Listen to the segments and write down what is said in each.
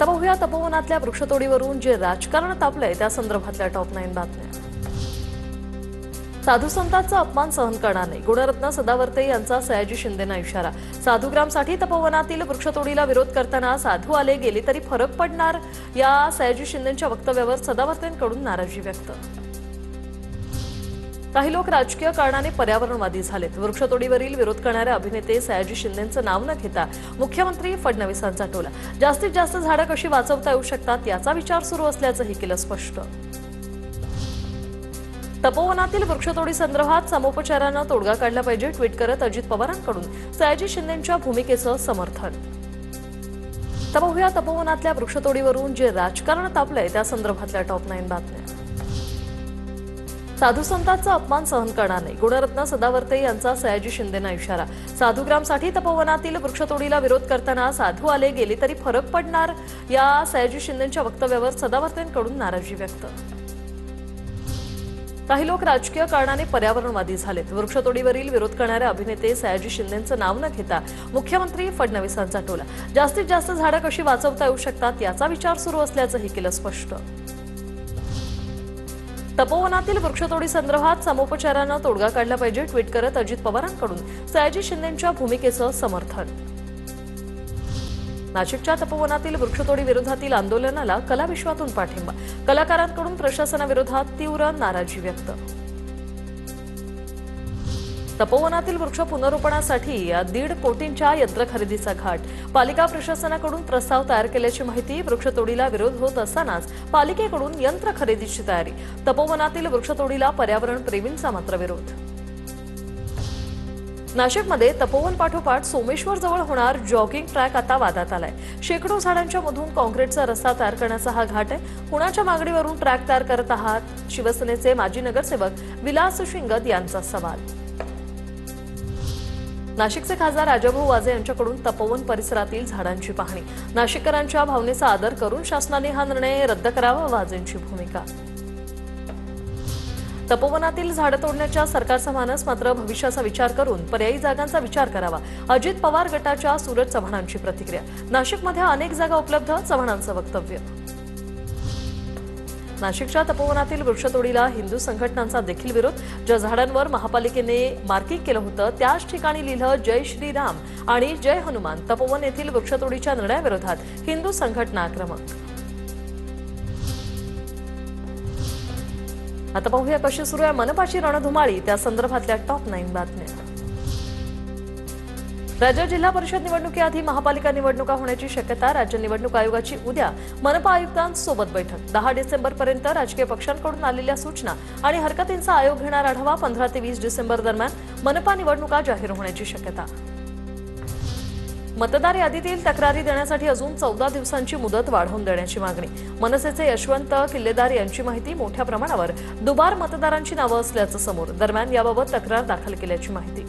तपोया तपोवनातल्या वृक्षतोडीवरून जे राजकारण तापलंय त्या संदर्भातल्या टॉप 9 बातम्या। साधू संतांचा अपमान सहन करणार नाही, गुणरत्न सदावर्ते यांचा सयाजी शिंदेंना इशारा। साधुग्रामसाठी तपोवनातील वृक्षतोडीला विरोध करताना साधू आले गेले तरी फरक पडणार, या सयाजी शिंदेंच्या वक्तव्यावर सदावर्तेंकडून नाराजी व्यक्त। काही लोक राजकीय कारणाने पर्यावरणवादी झालेत। वृक्षतोडीवरील विरोध करणारे अभिनेते सयाजी शिंदेंचं नाव न घेता मुख्यमंत्री फडणवीसांचा टोला। जास्तीत जास्त झाडं कशी वाचवता येऊ शकतात याचा विचार सुरू असल्याचंही केलं स्पष्ट। तपोवनातील वृक्षतोडी संदर्भात समोपचारानं तोडगा काढला पाहिजे, ट्विट करत अजित पवारांकडून सयाजी शिंदेंच्या भूमिकेचं समर्थन। तपोया तपोवनातल्या वृक्षतोडीवरून जे राजकारण तापलंय त्या संदर्भातल्या टॉप 9 बातम्या। साधू संतांचा अपमान सहन करणार नाही, गुणरत्न सदावर्ते यांचा सयाजी शिंदेंना इशारा। साधुग्रामसाठी तपोवनातील वृक्षतोडीला विरोध करताना साधू आले गेले तरी फरक पडणार, या सयाजी शिंदेंच्या वक्तव्यावर सदावर्तेंकडून नाराजी व्यक्त। काही लोक राजकीय कारणाने पर्यावरणवादी झालेत। वृक्षतोडीवरील विरोध करणारे अभिनेते सयाजी शिंदेंचं नाव न घेता मुख्यमंत्री फडणवीसांचा टोला। जास्तीत जास्त झाडं कशी वाचवता येऊ शकतात याचा विचार सुरू असल्याचंही केलं स्पष्ट। तपोवनातील वृक्षतोडी संदर्भात समोपचारानं तोडगा काढला पाहिजे, ट्विट करत अजित पवारांकडून सयाजी शिंदेंच्या भूमिकेचं समर्थन। नाशिकच्या तपोवनातील वृक्षतोडी विरोधातील आंदोलनाला कलाविश्वातून पाठिंबा। कलाकारांकडून प्रशासनाविरोधात तीव्र नाराजी व्यक्त। तपोवनातील वृक्ष पुनरोपणासाठी 1.5 कोटींच्या यंत्र खरेदीचा घाट। पालिका प्रशासनाकडून प्रस्ताव तयार केल्याची माहिती। वृक्षतोडीला विरोध होत असतानाच पालिकेकडून यंत्र खरेदीची तयारी। तपोवनातील वृक्षतोडीला पर्यावरण प्रेमींचा मात्र विरोध। नाशिकमध्ये तपोवन पाठोपाठ सोमेश्वर जवळ होणार जॉगिंग ट्रॅक आता वादात आलाय। शेकडो झाडांच्या मधून काँक्रीटचा रस्ता तयार करण्याचा हा घाट आहे। कुणाच्या मागणीवरून ट्रॅक तयार करत आहात, शिवसेनेचे माजी नगरसेवक विलास शिंगत यांचा सवाल। नाशिकचे खासदार राजाभाऊ वाजे यांच्याकडून तपोवन परिसरातील झाडांची पाहणी। नाशिककरांच्या भावनेचा आदर करून शासनाने हा निर्णय रद्द करावा, वाजेंची भूमिका। तपोवनातील झाडं तोडण्याच्या सरकारचा मानस मात्र भविष्याचा विचार करून पर्यायी जागांचा विचार करावा, अजित पवार गटाच्या सूरज चव्हाणांची प्रतिक्रिया। नाशिकमध्ये अनेक जागा उपलब्ध, चव्हाणांचं वक्तव्य। नाशिकच्या तपोवनातील वृक्षतोडीला हिंदू संघटनांचा देखील विरोध। ज्या झाडांवर महापालिकेने मार्किंग केलं होतं त्याच ठिकाणी लिहिलं जय श्रीराम आणि जय हनुमान। तपोवन येथील वृक्षतोडीच्या निर्णयाविरोधात हिंदू संघटना आक्रमक। आता पाहूया कशी सुरू आहे मनपाची रणधुमाळी, त्या संदर्भातल्या टॉप 9 बातम्या। राज्य जिल्हा परिषद निवडणुकीआधी महापालिका निवडणुका होण्याची शक्यता। राज्य निवडणूक आयोगाची उद्या मनपा आयुक्तांसोबत बैठक। 10 डिसेंबरपर्यंत राजकीय पक्षांकडून आलेल्या सूचना आणि हरकतींचा आयोग घेणार आढावा। 15 ते 20 डिसेंबर दरम्यान मनपा निवडणुका जाहीर होण्याची शक्यता। मतदार यादीतील तक्रारी देण्यासाठी अजून 14 दिवसांची मुदत वाढवून देण्याची मागणी। मनसेचे यशवंत किल्लेदार यांची माहिती। मोठ्या प्रमाणावर दुबार मतदारांची नावं असल्याचं समोर। दरम्यान याबाबत तक्रार दाखल केल्याची माहिती।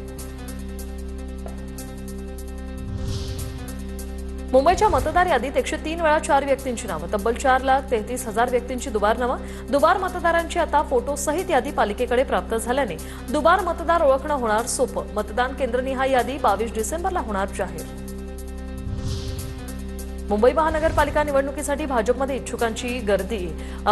मुंबईच्या मतदार यादीत 103 वेळा 4 व्यक्तींची नावं। तब्बल 4,33,000 व्यक्तींची दुबार नावं। दुबार मतदारांची आता फोटोसहित यादी पालिकेकडे प्राप्त झाल्याने दुबार मतदार ओळखणं होणार सोपं। मतदान केंद्रनिहाय यादी 22 डिसेंबरला होणार जाहीर। मुंबई महानगरपालिका निवडणुकीसाठी भाजपमध्ये इच्छुकांची गर्दी।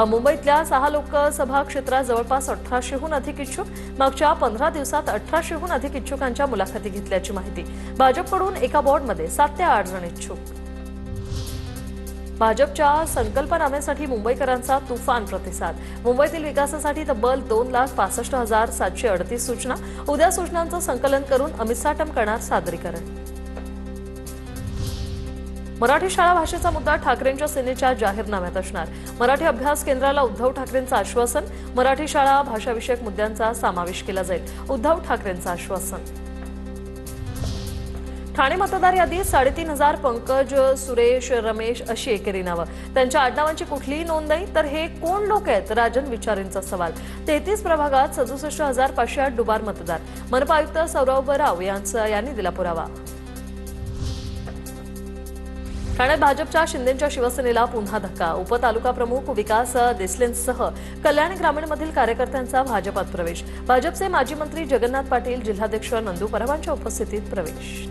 मुंबईतल्या 6 लोकसभा क्षेत्रात जवळपास 1800हून अधिक इच्छुक। मागच्या 15 दिवसात 1800हून अधिक इच्छुकांच्या मुलाखती घेतल्याची माहिती। भाजपकडून एका वॉर्डमध्ये 7 ते 8 जण इच्छुक। भाजपच्या संकल्पनाम्यासाठी मुंबईकरांचा तुफान प्रतिसाद। मुंबईतील विकासासाठी तब्बल 2,65,738 सूचना। उद्या सूचनांचं संकलन करून अमित साटम करणार सादरीकरण। मराठी शाळा भाषेचा मुद्दा ठाकरेंच्या सेनेच्या जाहीरनाम्यात असणार। मराठी अभ्यास केंद्राला उद्धव ठाकरेंचं आश्वासन। मराठी शाळा भाषाविषयक मुद्द्यांचा समावेश केला जाईल, उद्धव ठाकरेंचं आश्वासन। ठाणे मतदार यादीत 3,500 पंकज, सुरेश, रमेश अशी एकेरी नावं। त्यांच्या आडनावांची कुठलीही नोंद नाही, तर हे कोण लोक आहेत, राजन विचारेंचा सवाल। 33 प्रभागात 67,508 दुबार मतदार। मनपा आयुक्त सौरभ राव यांनी दिला पुरावा। ठाण्यात भाजपच्या शिंदेंच्या शिवसेनेला पुन्हा धक्का। उपतालुका प्रमुख विकास देसलेंसह कल्याण ग्रामीणमधील कार्यकर्त्यांचा भाजपात प्रवेश। भाजपचे माजी मंत्री जगन्नाथ पाटील, जिल्हाध्यक्ष नंदू परबांच्या उपस्थितीत प्रवेश।